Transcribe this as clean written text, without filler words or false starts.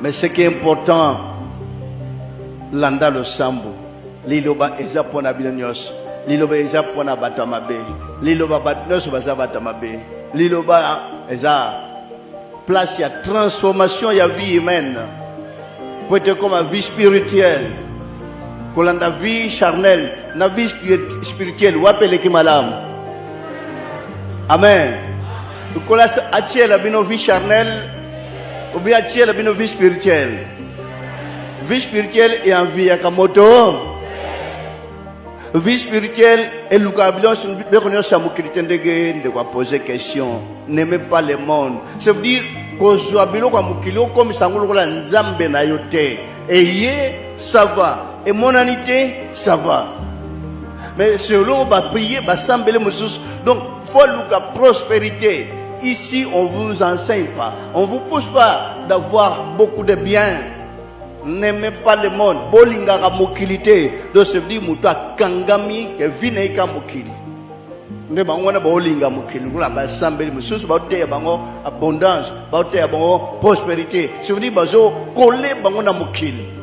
Mais ce qui est important, landa le sambo. Liloba eza pona bilonyos. Liloba eza pona batamabe. Liloba batnos baza batamabe. Liloba eza place ya transformation ya vie humaine. Pour être comme la vie spirituelle. Kolanda vie charnelle, na vie spirituelle, ou appelez qui malam. Amen. Kola atie la bino vie charnelle, ou bien atie la bino vie spirituelle. Vie spirituelle et en vie yakamoto. Vie spirituelle et l'ukabilon de connaître sa moukriten de quoi poser question. N'aimez pas le monde. Ça veut dire qu'on soit bilo comme mukilo comme sangolo la nzambe na yote. Et yé ça va. Et monanité, ça va. Mais selon on va prier, va sembler moussous. Donc, faut la prospérité. Ici, on vous enseigne pas. On vous pousse pas d'avoir beaucoup de biens. N'aimez pas le monde. Bolinga ka mokilité. Donc, ça veut dire mouta kangami ke vineika mokili. Ne bango na bolinga mokili. Ngula ba sembler moussous ba te bango abondance, ba te bango prospérité. Ça veut dire bazo coller bango na mokili.